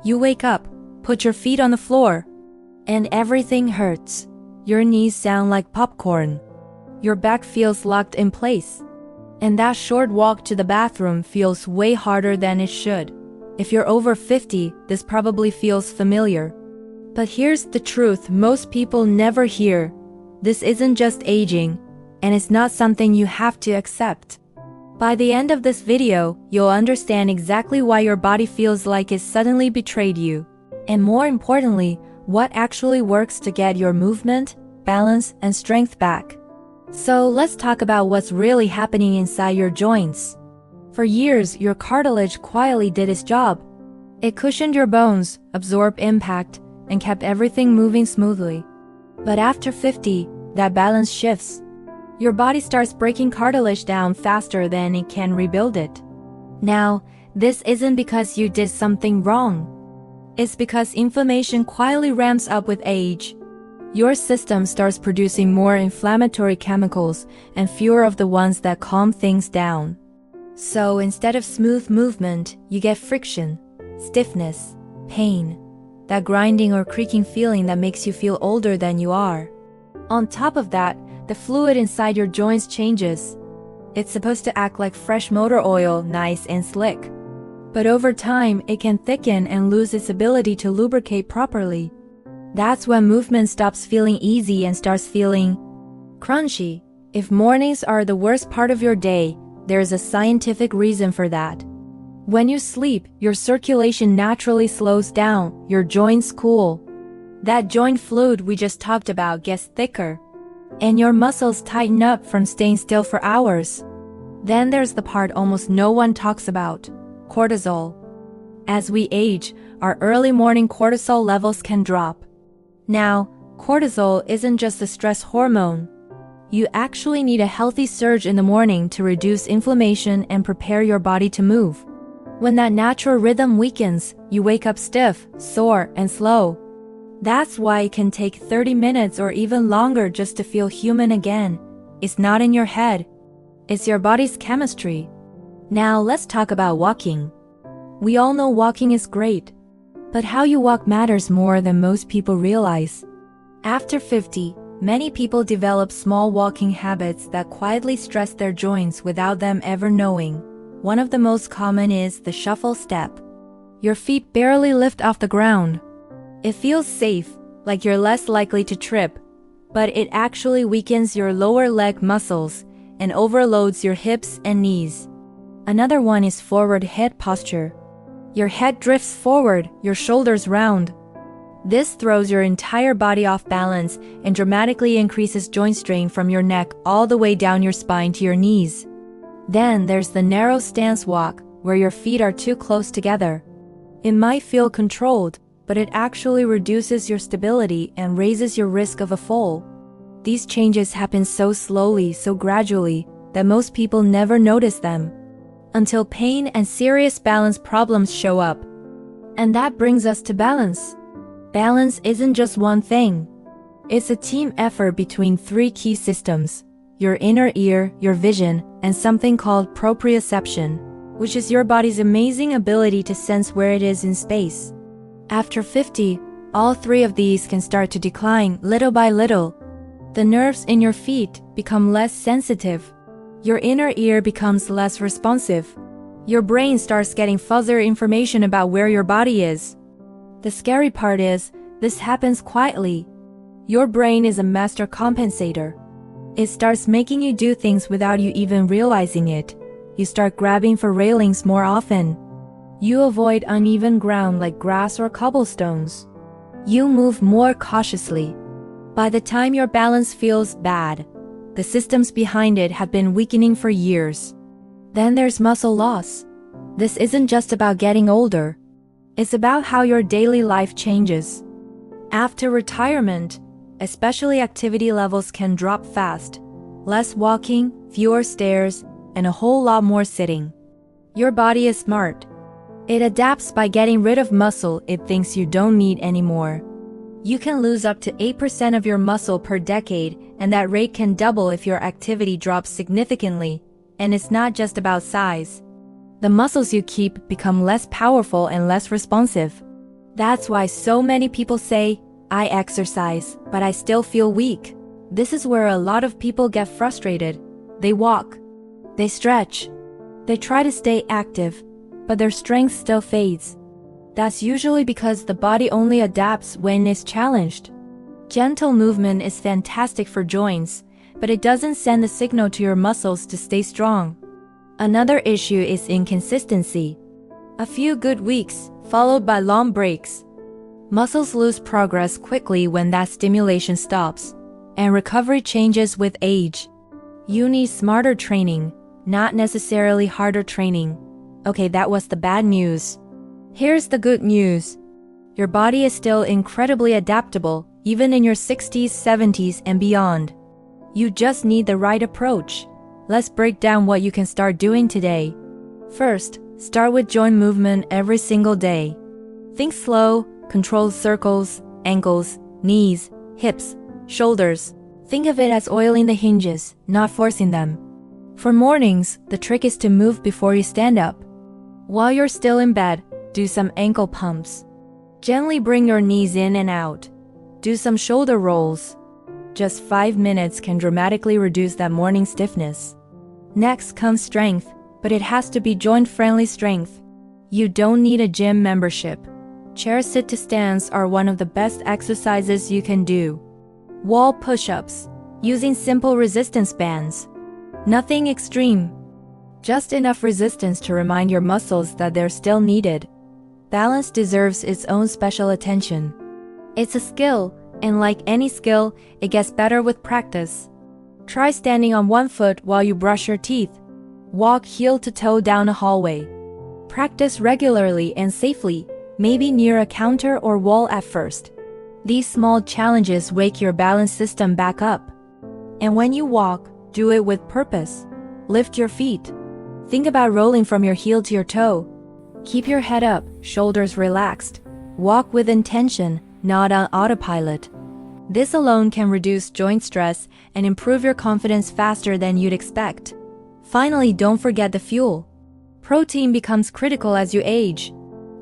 You wake up, put your feet on the floor, and everything hurts. Your knees sound like popcorn. Your back feels locked in place. And that short walk to the bathroom feels way harder than it should. If you're over 50, this probably feels familiar. But here's the truth most people never hear. This isn't just aging, and it's not something you have to accept. By the end of this video, you'll understand exactly why your body feels like it suddenly betrayed you. And more importantly, what actually works to get your movement, balance, and strength back. So let's talk about what's really happening inside your joints. For years, your cartilage quietly did its job. It cushioned your bones, absorbed impact, and kept everything moving smoothly. But after 50, that balance shifts. Your body starts breaking cartilage down faster than it can rebuild it. Now, this isn't because you did something wrong. It's because inflammation quietly ramps up with age. Your system starts producing more inflammatory chemicals and fewer of the ones that calm things down. So instead of smooth movement, you get friction, stiffness, pain, that grinding or creaking feeling that makes you feel older than you are. On top of that, the fluid inside your joints changes. It's supposed to act like fresh motor oil, nice and slick. But over time, it can thicken and lose its ability to lubricate properly. That's when movement stops feeling easy and starts feeling crunchy. If mornings are the worst part of your day, there's a scientific reason for that. When you sleep, your circulation naturally slows down, your joints cool. That joint fluid we just talked about gets thicker, and your muscles tighten up from staying still for hours. Then there's the part almost no one talks about, cortisol. As we age, our early morning cortisol levels can drop. Now, cortisol isn't just a stress hormone. You actually need a healthy surge in the morning to reduce inflammation and prepare your body to move. When that natural rhythm weakens, you wake up stiff, sore, and slow. That's why it can take 30 minutes or even longer just to feel human again. It's not in your head. It's your body's chemistry. Now let's talk about walking. We all know walking is great. But how you walk matters more than most people realize. After 50, many people develop small walking habits that quietly stress their joints without them ever knowing. One of the most common is the shuffle step. Your feet barely lift off the ground. It feels safe, like you're less likely to trip, but it actually weakens your lower leg muscles and overloads your hips and knees. Another one is forward head posture. Your head drifts forward, your shoulders round. This throws your entire body off balance and dramatically increases joint strain from your neck all the way down your spine to your knees. Then there's the narrow stance walk, where your feet are too close together. It might feel controlled, but it actually reduces your stability and raises your risk of a fall. These changes happen so slowly, so gradually, that most people never notice them, until pain and serious balance problems show up. And that brings us to balance. Balance isn't just one thing. It's a team effort between three key systems: your inner ear, your vision, and something called proprioception, which is your body's amazing ability to sense where it is in space. After 50, all three of these can start to decline little by little. The nerves in your feet become less sensitive. Your inner ear becomes less responsive. Your brain starts getting fuzzier information about where your body is. The scary part is, this happens quietly. Your brain is a master compensator. It starts making you do things without you even realizing it. You start grabbing for railings more often. You avoid uneven ground like grass or cobblestones. You move more cautiously. By the time your balance feels bad, the systems behind it have been weakening for years. Then there's muscle loss. This isn't just about getting older. It's about how your daily life changes. After retirement, especially activity levels can drop fast. Less walking, fewer stairs, and a whole lot more sitting. Your body is smart. It adapts by getting rid of muscle it thinks you don't need anymore. You can lose up to 8% of your muscle per decade, and that rate can double if your activity drops significantly. And it's not just about size. The muscles you keep become less powerful and less responsive. That's why so many people say, I exercise, but I still feel weak. This is where a lot of people get frustrated. They walk, they stretch, they try to stay active, but their strength still fades. That's usually because the body only adapts when it's challenged. Gentle movement is fantastic for joints, but it doesn't send the signal to your muscles to stay strong. Another issue is inconsistency. A few good weeks, followed by long breaks. Muscles lose progress quickly when that stimulation stops, and recovery changes with age. You need smarter training, not necessarily harder training. Okay, that was the bad news. Here's the good news. Your body is still incredibly adaptable, even in your 60s, 70s, and beyond. You just need the right approach. Let's break down what you can start doing today. First, start with joint movement every single day. Think slow, controlled circles, ankles, knees, hips, shoulders. Think of it as oiling the hinges, not forcing them. For mornings, the trick is to move before you stand up. While you're still in bed, do some ankle pumps. Gently bring your knees in and out. Do some shoulder rolls. Just 5 minutes can dramatically reduce that morning stiffness. Next comes strength, but it has to be joint-friendly strength. You don't need a gym membership. Chair sit-to-stands are one of the best exercises you can do. Wall push-ups, using simple resistance bands. Nothing extreme. Just enough resistance to remind your muscles that they're still needed. Balance deserves its own special attention. It's a skill, and like any skill, it gets better with practice. Try standing on one foot while you brush your teeth. Walk heel to toe down a hallway. Practice regularly and safely, maybe near a counter or wall at first. These small challenges wake your balance system back up. And when you walk, do it with purpose. Lift your feet. Think about rolling from your heel to your toe. Keep your head up, shoulders relaxed. Walk with intention, not on autopilot. This alone can reduce joint stress and improve your confidence faster than you'd expect. Finally, don't forget the fuel. Protein becomes critical as you age.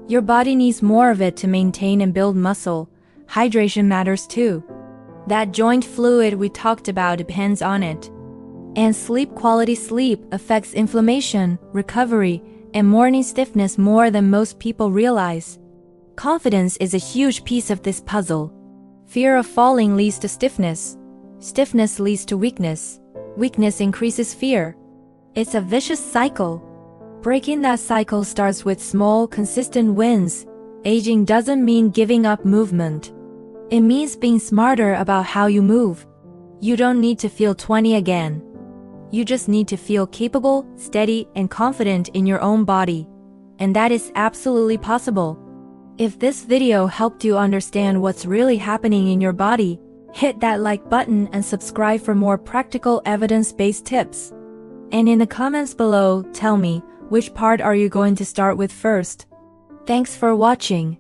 Your body needs more of it to maintain and build muscle. Hydration matters too. That joint fluid we talked about depends on it. And quality sleep affects inflammation, recovery, and morning stiffness more than most people realize. Confidence is a huge piece of this puzzle. Fear of falling leads to stiffness. Stiffness leads to weakness. Weakness increases fear. It's a vicious cycle. Breaking that cycle starts with small, consistent wins. Aging doesn't mean giving up movement. It means being smarter about how you move. You don't need to feel 20 again. You just need to feel capable, steady, and confident in your own body. And that is absolutely possible. If this video helped you understand what's really happening in your body, hit that like button and subscribe for more practical evidence-based tips. And in the comments below, tell me, which part are you going to start with first? Thanks for watching.